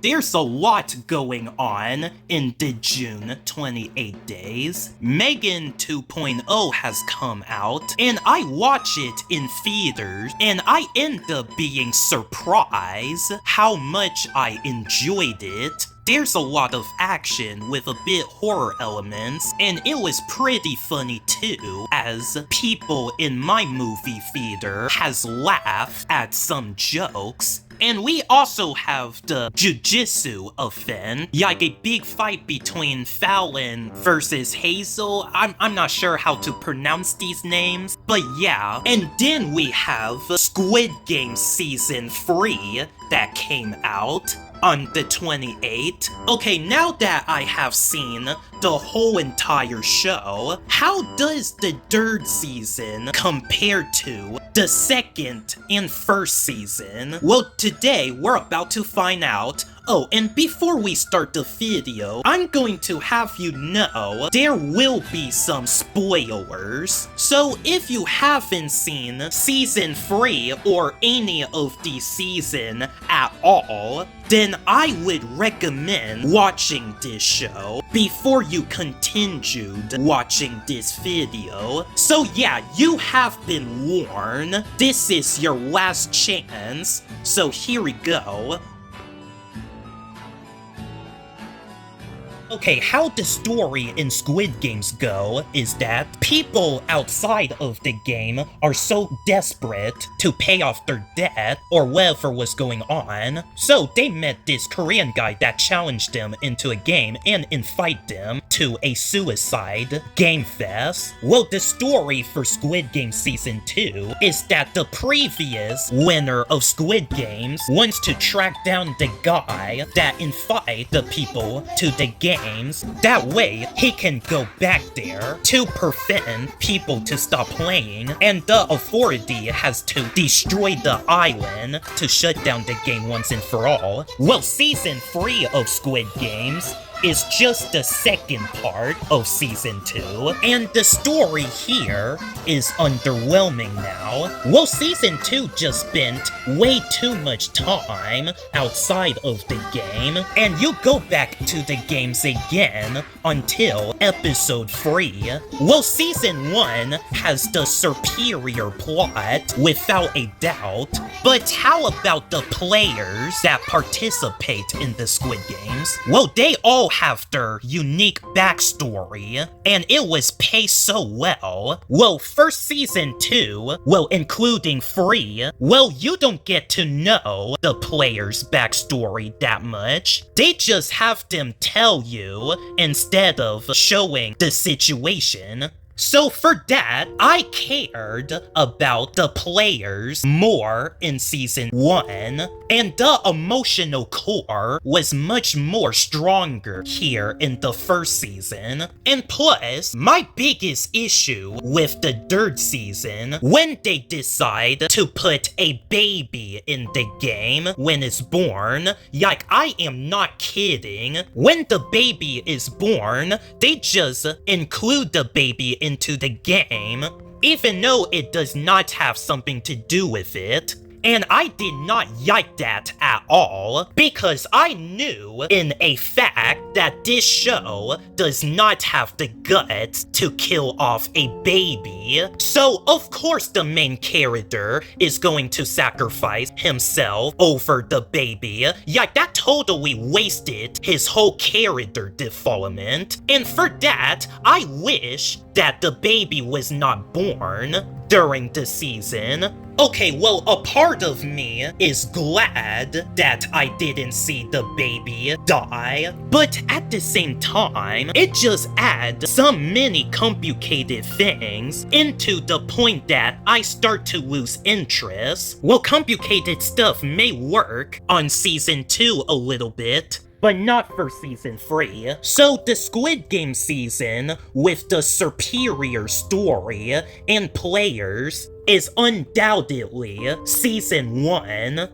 There's a lot going on in the June 28 days. Megan 2.0 has come out, and I watch it in theaters, and I end up being surprised how much I enjoyed it. There's a lot of action with a bit horror elements, and it was pretty funny too, as people in my movie theater has laughed at some jokes. And we also have the jujitsu event, like a big fight between Fallon versus Hazel. I'm not sure how to pronounce these names, but yeah. And then we have Squid Game Season 3 that came out on the 28th. Okay, now that I have seen the whole entire show, how does the third season compare to the second and first season? Well, today we're about to find out. Oh, and before we start the video, I'm going to have you know there will be some spoilers. So if you haven't seen season 3 or any of the season at all, then I would recommend watching this show before you continued watching this video. So yeah, you have been warned. This is your last chance. So here we go. Okay, how the story in Squid Games go is that people outside of the game are so desperate to pay off their debt or whatever was going on, so they met this Korean guy that challenged them into a game and invite them to a suicide game fest. Well, the story for Squid Game Season 2 is that the previous winner of Squid Games wants to track down the guy that invited the people to the game. That way, he can go back there to prevent people to stop playing, and the authority has to destroy the island to shut down the game once and for all. Well, Season 3 of Squid Games is just the second part of Season 2, and the story here is underwhelming now. Well, Season 2 just spent way too much time outside of the game, and you go back to the games again until Episode 3. Well, Season 1 has the superior plot, without a doubt, but how about the players that participate in the Squid Games? Well, they all have their unique backstory, and it was paced so well. Well, for Season 2, well, including 3, well, you don't get to know the players' backstory that much. They just have them tell you instead of showing the situation. So for that, I cared about the players more in Season 1, and the emotional core was much more stronger here in the first season. And plus, my biggest issue with the third season, when they decide to put a baby in the game when it's born, like, I am not kidding, when the baby is born, they just include the baby into the game, even though it does not have something to do with it. And I did not like that at all, because I knew in a fact that this show does not have the guts to kill off a baby. So of course the main character is going to sacrifice himself over the baby. Yeah, that totally wasted his whole character development. And for that, I wish that the baby was not born during the season. Okay, well, a part of me is glad that I didn't see the baby die, but at the same time, it just adds so many complicated things into the point that I start to lose interest. Well, complicated stuff may work on Season 2 a little bit, but not for Season 3. So the Squid Game season, with the superior story and players, is undoubtedly Season 1.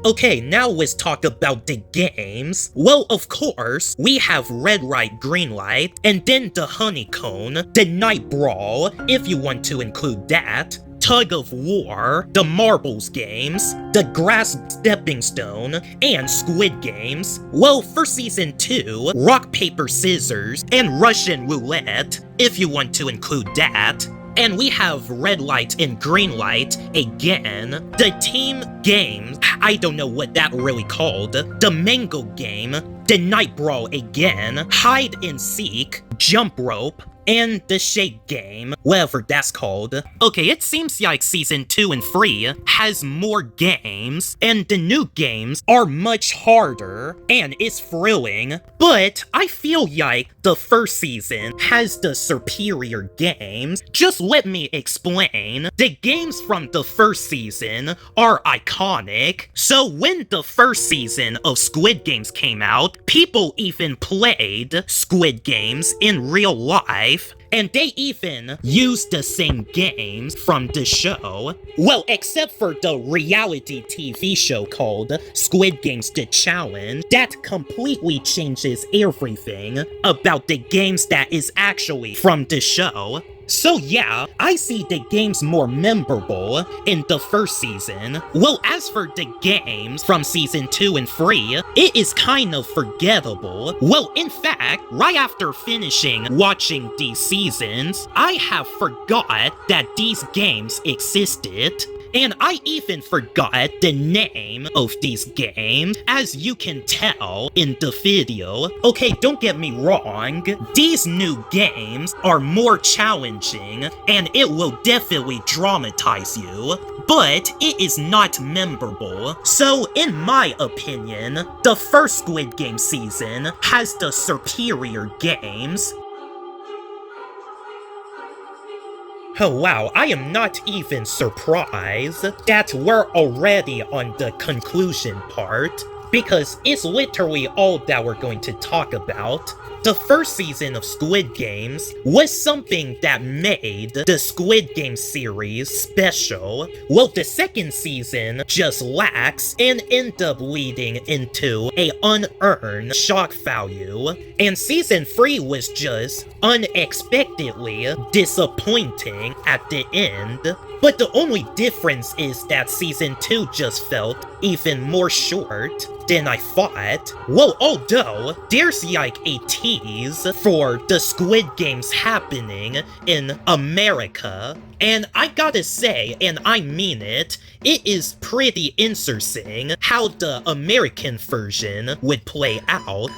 Okay, now let's talk about the games. Well, of course, we have Red Light, Green Light, and then the Honeycomb, the Night Brawl, if you want to include that, Tug of War, the Marbles games, the Grass Stepping Stone, and Squid Games. Well, for Season 2, Rock, Paper, Scissors, and Russian Roulette, if you want to include that. And we have Red Light and Green Light again, the Team Games, I don't know what that really called, the Mango Game, the Night Brawl again, Hide and Seek, Jump Rope, and the Shake Game, whatever that's called. Okay, it seems like Season 2 and 3 has more games, and the new games are much harder, and it's thrilling, but I feel like the first season has the superior games. Just let me explain. The games from the first season are iconic, so when the first season of Squid Games came out, people even played Squid Games in real life, and they even used the same games from the show. Well, except for the reality TV show called Squid Games The Challenge, that completely changes everything about the games that is actually from the show. So yeah, I see the games more memorable in the first season. Well, as for the games from Season 2 and 3, it is kind of forgettable. Well, in fact, right after finishing watching these seasons, I have forgot that these games existed. And I even forgot the name of these games, as you can tell in the video. Okay, don't get me wrong, these new games are more challenging, and it will definitely dramatize you, but it is not memorable. So, in my opinion, the first Squid Game season has the superior games. Oh wow, I am not even surprised that we're already on the conclusion part, because it's literally all that we're going to talk about. The first season of Squid Games was something that made the Squid Game series special. Well, the second season just lacks and ended up leading into a unearned shock value. And season 3 was just unexpectedly disappointing at the end. But the only difference is that Season 2 just felt even more short than I thought. Well, although there's like a tease for the Squid Games happening in America, and I gotta say, and I mean it is pretty interesting how the American version would play out.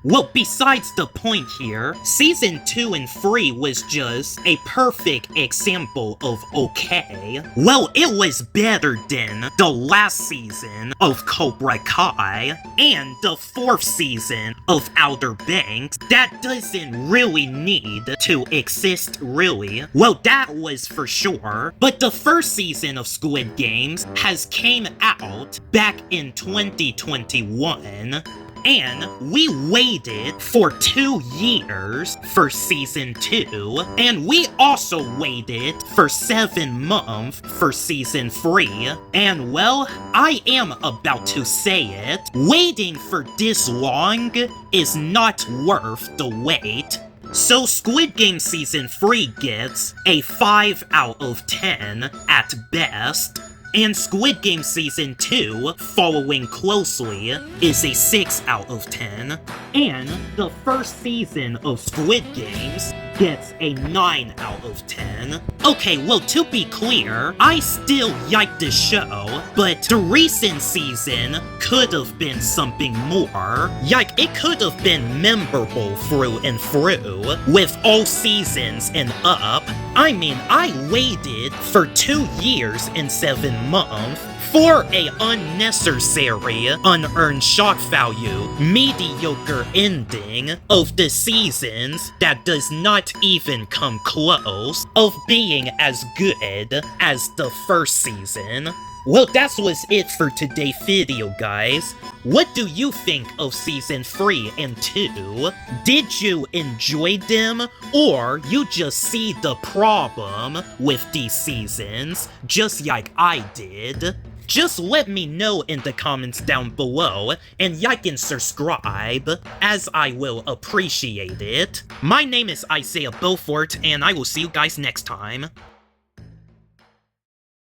Well, besides the point here, Season 2 and 3 was just a perfect example of okay. Well, it was better than the last season of Cobra Kai and the 4th season of Outer Banks that doesn't really need to exist, really. Well, that was for sure. But the first season of Squid Games has came out back in 2021. And we waited for 2 years for Season 2, and we also waited for 7 months for Season 3, and well, I am about to say it, waiting for this long is not worth the wait. So Squid Game Season 3 gets a 5 out of 10 at best. And Squid Game Season 2, following closely, is a 6 out of 10. And the first season of Squid Games gets a 9 out of 10. Okay, well, to be clear, I still like the show, but the recent season could have been something more. Like, it could have been memorable through and through, with all seasons and up. I mean, I waited for 2 years and 7 months for a unnecessary, unearned shock value, mediocre ending of the seasons that does not even come close of being as good as the first season. Well, that was it for today's video, guys. What do you think of Season 3 and 2? Did you enjoy them, or you just see the problem with these seasons, just like I did? Just let me know in the comments down below, and like and subscribe, as I will appreciate it. My name is Isaiah Beaufort, and I will see you guys next time.